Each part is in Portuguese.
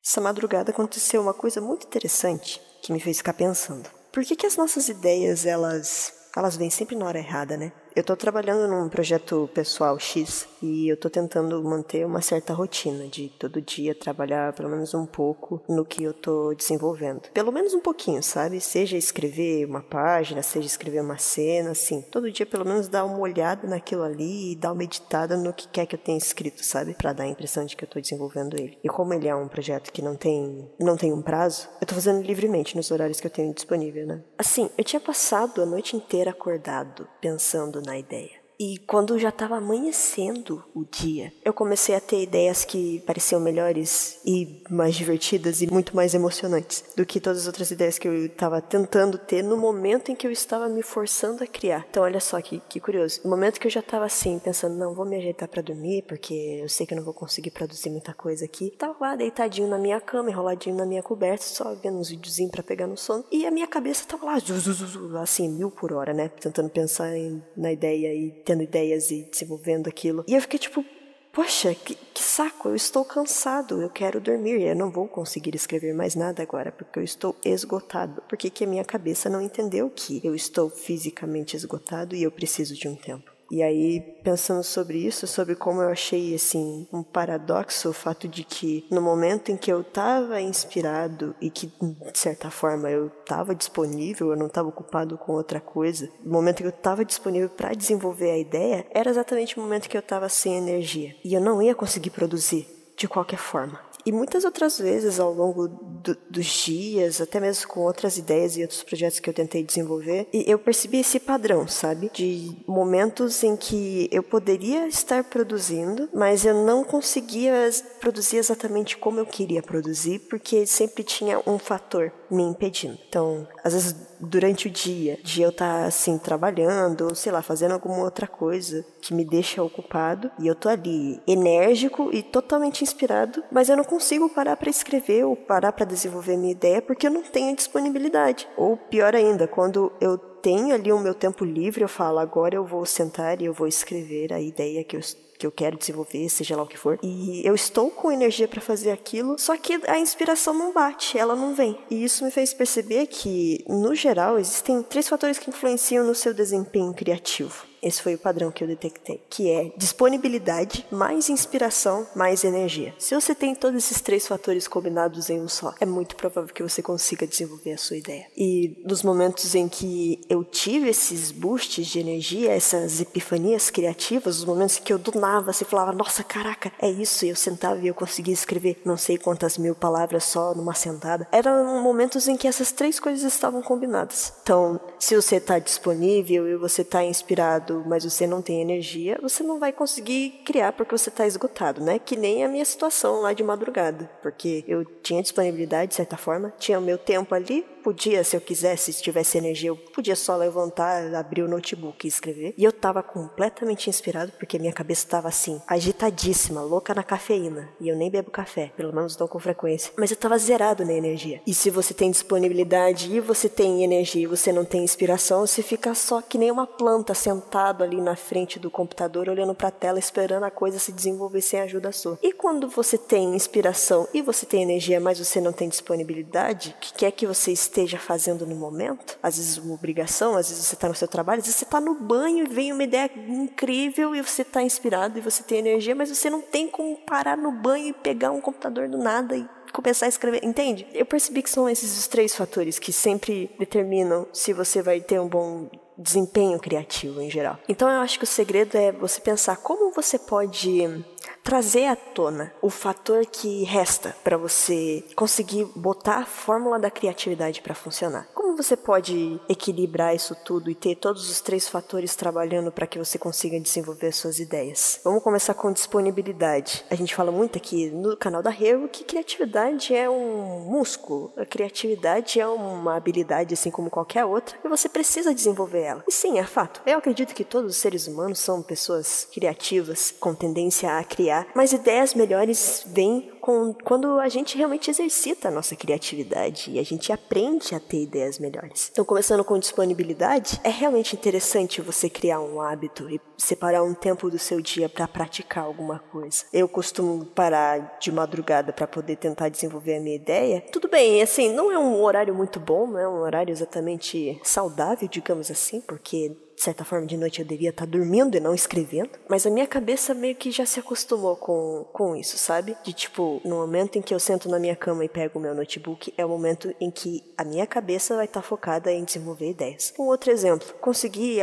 Essa madrugada aconteceu uma coisa muito interessante que me fez ficar pensando. Por que as nossas ideias, elas vêm sempre na hora errada, né? Eu tô trabalhando num projeto pessoal X e eu tô tentando manter uma certa rotina de todo dia trabalhar pelo menos um pouco no que eu tô desenvolvendo. Pelo menos um pouquinho, sabe? Seja escrever uma página, seja escrever uma cena, assim. Todo dia pelo menos dar uma olhada naquilo ali e dar uma meditada no que quer que eu tenha escrito, sabe? Pra dar a impressão de que eu tô desenvolvendo ele. E como ele é um projeto que não tem um prazo, eu tô fazendo livremente nos horários que eu tenho disponível, né? Assim, eu tinha passado a noite inteira acordado, pensando na ideia. E quando já estava amanhecendo o dia, eu comecei a ter ideias que pareciam melhores e mais divertidas e muito mais emocionantes do que todas as outras ideias que eu estava tentando ter no momento em que eu estava me forçando a criar. Então olha só que curioso. No momento que eu já estava assim, pensando, não, vou me ajeitar para dormir, porque eu sei que eu não vou conseguir produzir muita coisa aqui. Tava lá deitadinho na minha cama, enroladinho na minha coberta, só vendo uns videozinhos para pegar no sono. E a minha cabeça tava lá, assim, 1000 por hora, né? Tentando pensar na ideia e tendo ideias e desenvolvendo aquilo. E eu fiquei tipo, poxa, que saco, eu estou cansado, eu quero dormir, eu não vou conseguir escrever mais nada agora, porque eu estou esgotado. Por que a minha cabeça não entendeu que eu estou fisicamente esgotado e eu preciso de um tempo? E aí, pensando sobre isso, sobre como eu achei, assim, um paradoxo o fato de que no momento em que eu estava inspirado e que, de certa forma, eu estava disponível, eu não estava ocupado com outra coisa, no momento em que eu estava disponível para desenvolver a ideia, era exatamente o momento que eu estava sem energia. E eu não ia conseguir produzir de qualquer forma. E muitas outras vezes ao longo dos dias, até mesmo com outras ideias e outros projetos que eu tentei desenvolver, e eu percebi esse padrão, sabe? De momentos em que eu poderia estar produzindo, mas eu não conseguia produzir exatamente como eu queria produzir, porque sempre tinha um fator me impedindo. Então, às vezes durante o dia, de eu estar assim trabalhando, ou sei lá, fazendo alguma outra coisa que me deixa ocupado, e eu tô ali enérgico e totalmente inspirado, mas eu não consigo parar para escrever ou parar para desenvolver minha ideia porque eu não tenho disponibilidade. Ou pior ainda, quando eu tenho ali o meu tempo livre, eu falo, agora eu vou sentar e eu vou escrever a ideia que eu quero desenvolver, seja lá o que for. E eu estou com energia para fazer aquilo, só que a inspiração não bate, ela não vem. E isso me fez perceber que, no geral, existem 3 fatores que influenciam no seu desempenho criativo. Esse foi o padrão que eu detectei, que é disponibilidade, mais inspiração, mais energia. Se você tem todos esses 3 fatores combinados em um só, é muito provável que você consiga desenvolver a sua ideia. E nos momentos em que eu tive esses boosts de energia, essas epifanias criativas, os momentos em que eu do nada assim, falava, nossa, caraca, é isso, e eu sentava e eu conseguia escrever não sei quantas 1000 palavras só numa sentada. Eram momentos em que essas 3 coisas estavam combinadas. Então, se você está disponível e você está inspirado, mas você não tem energia, você não vai conseguir criar porque você está esgotado, né? Que nem a minha situação lá de madrugada, porque eu tinha disponibilidade, de certa forma, tinha o meu tempo ali, podia, se eu quisesse, se tivesse energia, eu podia só levantar, abrir o notebook e escrever, e eu estava completamente inspirado, porque minha cabeça estava assim, agitadíssima, louca na cafeína, e eu nem bebo café, pelo menos não com frequência, mas eu estava zerado na energia. E se você tem disponibilidade e você tem energia e você não tem inspiração, você fica só que nem uma planta sentado ali na frente do computador, olhando para a tela, esperando a coisa se desenvolver sem ajuda sua. E quando você tem inspiração e você tem energia, mas você não tem disponibilidade, o que quer que você esteja fazendo no momento, às vezes uma obrigação, às vezes você está no seu trabalho, às vezes você está no banho e vem uma ideia incrível e você está inspirado e você tem energia, mas você não tem como parar no banho e pegar um computador do nada e começar a escrever, entende? Eu percebi que são esses os 3 fatores que sempre determinam se você vai ter um bom desempenho criativo em geral. Então eu acho que o segredo é você pensar como você pode trazer à tona o fator que resta para você conseguir botar a fórmula da criatividade para funcionar. Como você pode equilibrar isso tudo e ter todos os 3 fatores trabalhando para que você consiga desenvolver as suas ideias? Vamos começar com disponibilidade. A gente fala muito aqui no canal da Rego que criatividade é um músculo. A criatividade é uma habilidade assim como qualquer outra e você precisa desenvolver ela. E sim, é fato. Eu acredito que todos os seres humanos são pessoas criativas com tendência a criar, mas ideias melhores vêm quando a gente realmente exercita a nossa criatividade e a gente aprende a ter ideias melhores. Então, começando com disponibilidade, é realmente interessante você criar um hábito e separar um tempo do seu dia para praticar alguma coisa. Eu costumo parar de madrugada para poder tentar desenvolver a minha ideia. Tudo bem, assim, não é um horário muito bom, não é um horário exatamente saudável, digamos assim, porque de certa forma de noite eu devia estar dormindo e não escrevendo, mas a minha cabeça meio que já se acostumou com isso, sabe? De tipo, no momento em que eu sento na minha cama e pego o meu notebook, é o momento em que a minha cabeça vai estar focada em desenvolver ideias. Um outro exemplo, consegui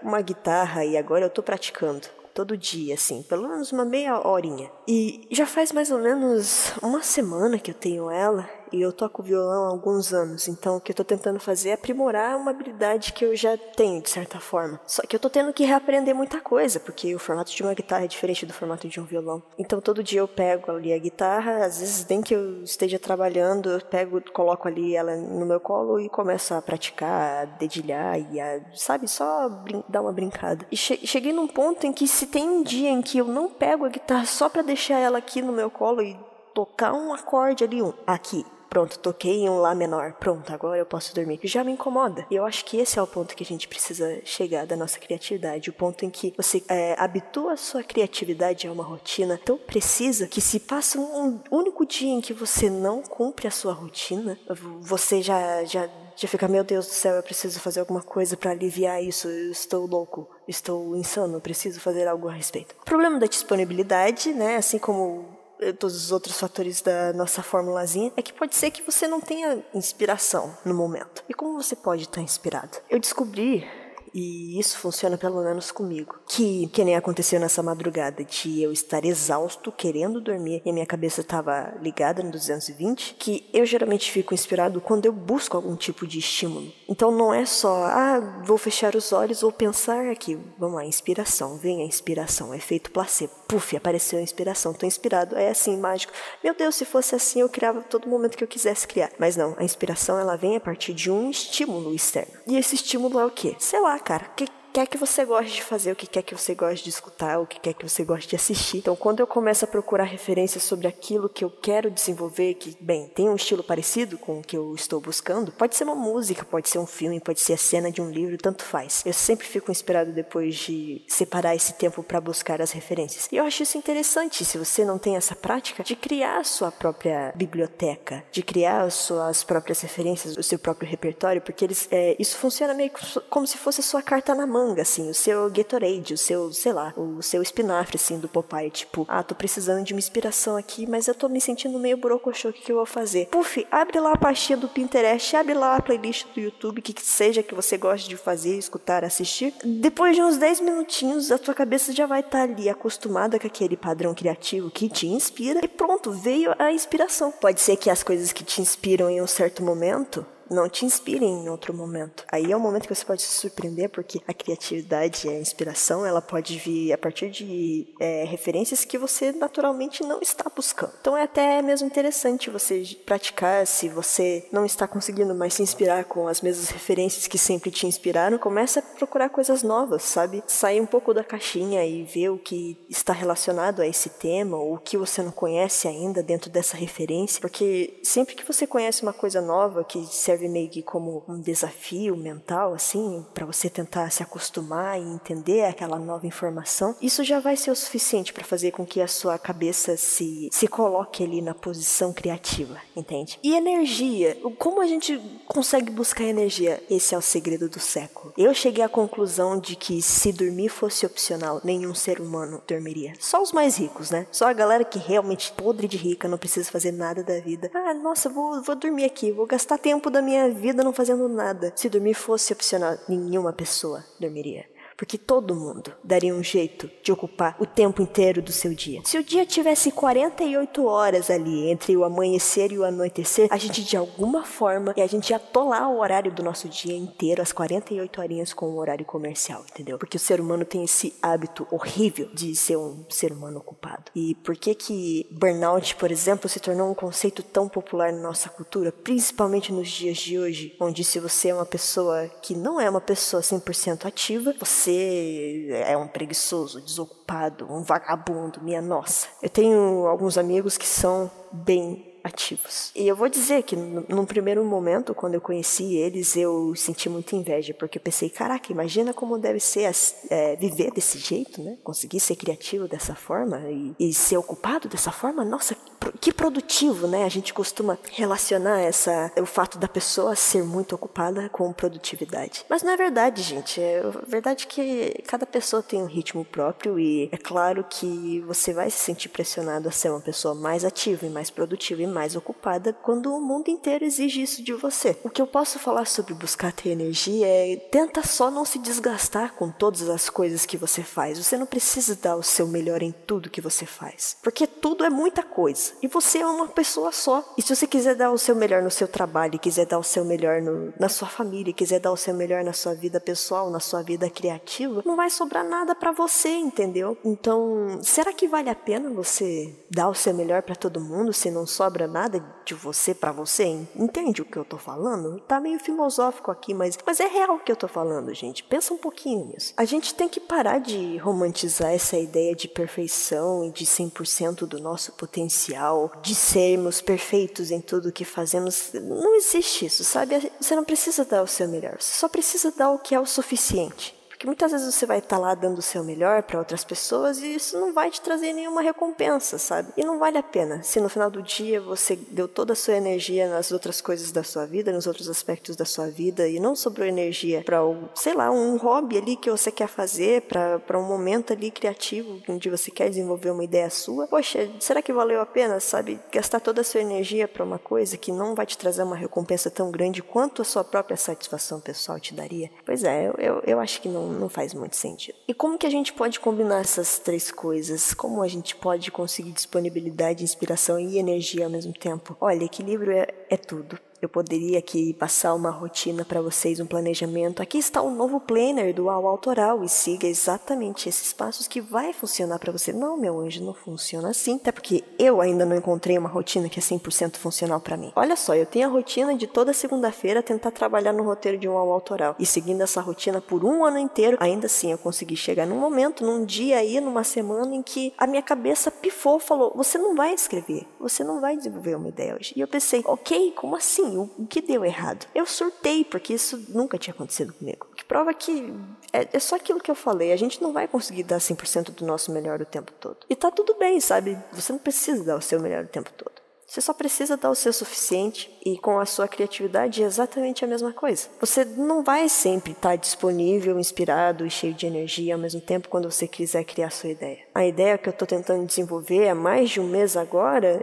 uma guitarra e agora eu tô praticando. Todo dia, assim, pelo menos uma meia horinha. E já faz mais ou menos uma semana que eu tenho ela e eu toco violão há alguns anos. Então o que eu tô tentando fazer é aprimorar uma habilidade que eu já tenho, de certa forma. Só que eu tô tendo que reaprender muita coisa, porque o formato de uma guitarra é diferente do formato de um violão. Então todo dia eu pego ali a guitarra, às vezes nem que eu esteja trabalhando, eu pego, coloco ali ela no meu colo e começo a praticar, a dedilhar e sabe, só dar uma brincada. E cheguei num ponto em que se tem um dia em que eu não pego a guitarra só pra deixar ela aqui no meu colo e tocar um acorde ali, aqui. Pronto, toquei em um Lá menor. Pronto, agora eu posso dormir. Já me incomoda. E eu acho que esse é o ponto que a gente precisa chegar da nossa criatividade. O ponto em que você habitua a sua criatividade a uma rotina tão precisa que se passa um único dia em que você não cumpre a sua rotina, você já fica, meu Deus do céu, eu preciso fazer alguma coisa pra aliviar isso, eu estou louco, estou insano, eu preciso fazer algo a respeito. O problema da disponibilidade, né, assim como todos os outros fatores da nossa formulazinha, é que pode ser que você não tenha inspiração no momento. E como você pode estar inspirado? Eu descobri, e isso funciona pelo menos comigo, que nem aconteceu nessa madrugada, de eu estar exausto, querendo dormir, e a minha cabeça estava ligada no 220, que eu geralmente fico inspirado quando eu busco algum tipo de estímulo. Então não é só, vou fechar os olhos ou pensar aqui, vamos lá, inspiração, vem a inspiração, efeito placebo, puf, apareceu a inspiração, tô inspirado, é assim, mágico. Meu Deus, se fosse assim eu criava todo momento que eu quisesse criar. Mas não, a inspiração ela vem a partir de um estímulo externo. E esse estímulo é o quê? Sei lá, cara, o que quer que você goste de fazer, o que quer que você goste de escutar, o que quer que você goste de assistir. Então, quando eu começo a procurar referências sobre aquilo que eu quero desenvolver, que, bem, tem um estilo parecido com o que eu estou buscando, pode ser uma música, pode ser um filme, pode ser a cena de um livro, tanto faz. Eu sempre fico inspirado depois de separar esse tempo para buscar as referências. E eu acho isso interessante, se você não tem essa prática, de criar a sua própria biblioteca, de criar as suas próprias referências, o seu próprio repertório, porque isso funciona meio como se fosse a sua carta na manga, assim, o seu Gatorade, o seu, sei lá, o seu espinafre, assim, do Popeye, tipo, tô precisando de uma inspiração aqui, mas eu tô me sentindo meio brocochô, o que eu vou fazer? Puf, abre lá a pastinha do Pinterest, abre lá a playlist do YouTube, que seja que você goste de fazer, escutar, assistir. Depois de uns 10 minutinhos, a tua cabeça já vai estar ali acostumada com aquele padrão criativo que te inspira e pronto, veio a inspiração. Pode ser que as coisas que te inspiram em um certo momento não te inspirem em outro momento. Aí é o momento que você pode se surpreender, porque a criatividade e a inspiração, ela pode vir a partir de referências que você naturalmente não está buscando. Então é até mesmo interessante você praticar, se você não está conseguindo mais se inspirar com as mesmas referências que sempre te inspiraram, começa a procurar coisas novas, sabe? Sair um pouco da caixinha e ver o que está relacionado a esse tema, ou o que você não conhece ainda dentro dessa referência, porque sempre que você conhece uma coisa nova que serve meio que como um desafio mental, assim, para você tentar se acostumar e entender aquela nova informação, isso já vai ser o suficiente para fazer com que a sua cabeça se coloque ali na posição criativa, entende? E energia, como a gente consegue buscar energia? Esse é o segredo do século. Eu cheguei à conclusão de que se dormir fosse opcional, nenhum ser humano dormiria. Só os mais ricos, né? Só a galera que realmente podre de rica, não precisa fazer nada da vida. Nossa, vou dormir aqui, vou gastar tempo da minha vida não fazendo nada. Se dormir fosse opcional, nenhuma pessoa dormiria. Porque todo mundo daria um jeito de ocupar o tempo inteiro do seu dia. Se o dia tivesse 48 horas ali, entre o amanhecer e o anoitecer, a gente de alguma forma, a gente ia atolar o horário do nosso dia inteiro, as 48 horinhas com o horário comercial, entendeu? Porque o ser humano tem esse hábito horrível de ser um ser humano ocupado. E por que burnout, por exemplo, se tornou um conceito tão popular na nossa cultura, principalmente nos dias de hoje, onde se você é uma pessoa que não é uma pessoa 100% ativa, você você é um preguiçoso, desocupado, um vagabundo, minha nossa. Eu tenho alguns amigos que são bem ativos. E eu vou dizer que num primeiro momento, quando eu conheci eles, eu senti muita inveja, porque eu pensei, caraca, imagina como deve ser viver desse jeito, né? Conseguir ser criativo dessa forma e ser ocupado dessa forma. Nossa, que produtivo, né? A gente costuma relacionar o fato da pessoa ser muito ocupada com produtividade. Mas não é verdade, gente. É verdade que cada pessoa tem um ritmo próprio e é claro que você vai se sentir pressionado a ser uma pessoa mais ativa e mais produtiva e mais ocupada quando o mundo inteiro exige isso de você. O que eu posso falar sobre buscar ter energia é tenta só não se desgastar com todas as coisas que você faz. Você não precisa dar o seu melhor em tudo que você faz, porque tudo é muita coisa e você é uma pessoa só. E se você quiser dar o seu melhor no seu trabalho, quiser dar o seu melhor na sua família, quiser dar o seu melhor na sua vida pessoal, na sua vida criativa, não vai sobrar nada pra você, entendeu? Então, será que vale a pena você dar o seu melhor pra todo mundo se não sobra nada de você pra você? Entende o que eu tô falando? Tá meio filosófico aqui, mas é real o que eu tô falando, gente. Pensa um pouquinho nisso. A gente tem que parar de romantizar essa ideia de perfeição e de 100% do nosso potencial, de sermos perfeitos em tudo que fazemos. Não existe isso, sabe? Você não precisa dar o seu melhor, você só precisa dar o que é o suficiente. Porque muitas vezes você vai estar lá dando o seu melhor para outras pessoas e isso não vai te trazer nenhuma recompensa, sabe? E não vale a pena se no final do dia você deu toda a sua energia nas outras coisas da sua vida, nos outros aspectos da sua vida e não sobrou energia para, sei lá, um hobby ali que você quer fazer, para um momento ali criativo onde você quer desenvolver uma ideia sua. Poxa, será que valeu a pena, sabe? Gastar toda a sua energia para uma coisa que não vai te trazer uma recompensa tão grande quanto a sua própria satisfação pessoal te daria? Pois é, eu acho que não faz muito sentido. E como que a gente pode combinar essas três coisas? Como a gente pode conseguir disponibilidade, inspiração e energia ao mesmo tempo? Olha, equilíbrio é tudo. Eu poderia aqui passar uma rotina para vocês, um planejamento. Aqui está o novo planner do UAU Autoral e siga exatamente esses passos que vai funcionar para você. Não, meu anjo, não funciona assim, até porque eu ainda não encontrei uma rotina que é 100% funcional para mim. Olha só, eu tenho a rotina de toda segunda-feira tentar trabalhar no roteiro de um UAU Autoral e seguindo essa rotina por um ano inteiro, ainda assim eu consegui chegar num momento, num dia aí, numa semana em que a minha cabeça pifou, falou, você não vai escrever, você não vai desenvolver uma ideia hoje. E eu pensei, ok, como assim? O que deu errado? Eu surtei, porque isso nunca tinha acontecido comigo. O que prova que é só aquilo que eu falei. A gente não vai conseguir dar 100% do nosso melhor o tempo todo. E tá tudo bem, sabe? Você não precisa dar o seu melhor o tempo todo. Você só precisa dar o seu suficiente e com a sua criatividade é exatamente a mesma coisa. Você não vai sempre estar disponível, inspirado e cheio de energia ao mesmo tempo quando você quiser criar a sua ideia. A ideia que eu estou tentando desenvolver há mais de um mês agora...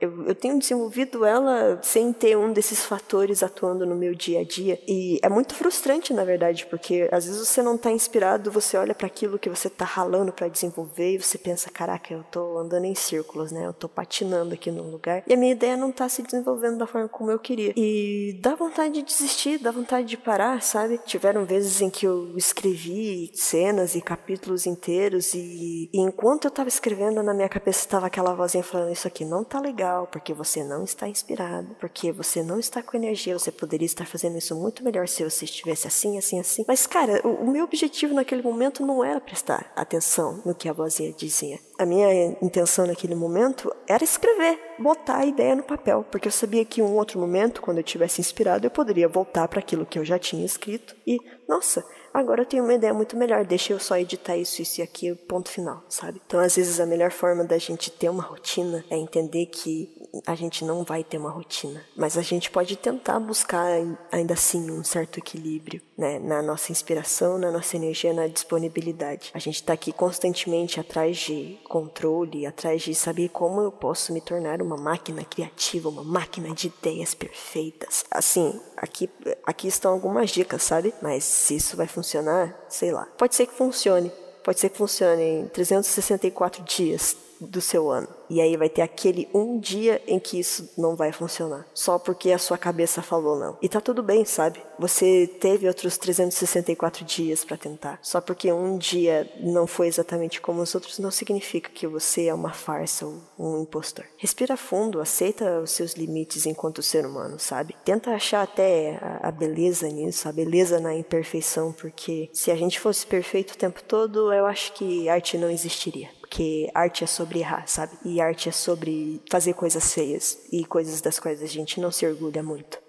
Eu tenho desenvolvido ela sem ter um desses fatores atuando no meu dia a dia. E é muito frustrante, na verdade, porque às vezes você não está inspirado, você olha para aquilo que você está ralando para desenvolver e você pensa, caraca, eu estou andando em círculos, né? Eu estou patinando aqui num lugar e a minha ideia não está se desenvolvendo da forma como eu queria. E dá vontade de desistir, dá vontade de parar, sabe? Tiveram vezes em que eu escrevi cenas e capítulos inteiros e enquanto eu estava escrevendo, na minha cabeça estava aquela vozinha falando, isso aqui não tá legal, porque você não está inspirado, porque você não está com energia, você poderia estar fazendo isso muito melhor se você estivesse assim, assim, assim. Mas, cara, o meu objetivo naquele momento não era prestar atenção no que a vozinha dizia. A minha intenção naquele momento era escrever, botar a ideia no papel, porque eu sabia que em um outro momento, quando eu estivesse inspirado, eu poderia voltar para aquilo que eu já tinha escrito e, nossa, agora eu tenho uma ideia muito melhor, deixa eu só editar isso e aqui, ponto final, sabe? Então, às vezes, a melhor forma da gente ter uma rotina é entender que a gente não vai ter uma rotina, mas a gente pode tentar buscar ainda assim um certo equilíbrio, né? Na nossa inspiração, na nossa energia, na disponibilidade. A gente está aqui constantemente atrás de controle, atrás de saber como eu posso me tornar uma máquina criativa, uma máquina de ideias perfeitas. Assim, aqui estão algumas dicas, sabe? Mas se isso vai funcionar, sei lá. Pode ser que funcione em 364 dias do seu ano. E aí vai ter aquele um dia em que isso não vai funcionar. Só porque a sua cabeça falou não. E tá tudo bem, sabe? Você teve outros 364 dias pra tentar. Só porque um dia não foi exatamente como os outros, não significa que você é uma farsa ou um impostor. Respira fundo, aceita os seus limites enquanto ser humano, sabe? Tenta achar até a beleza nisso, a beleza na imperfeição, porque se a gente fosse perfeito o tempo todo, eu acho que arte não existiria. Porque arte é sobre errar, sabe? E arte é sobre fazer coisas feias e coisas das quais a gente não se orgulha muito.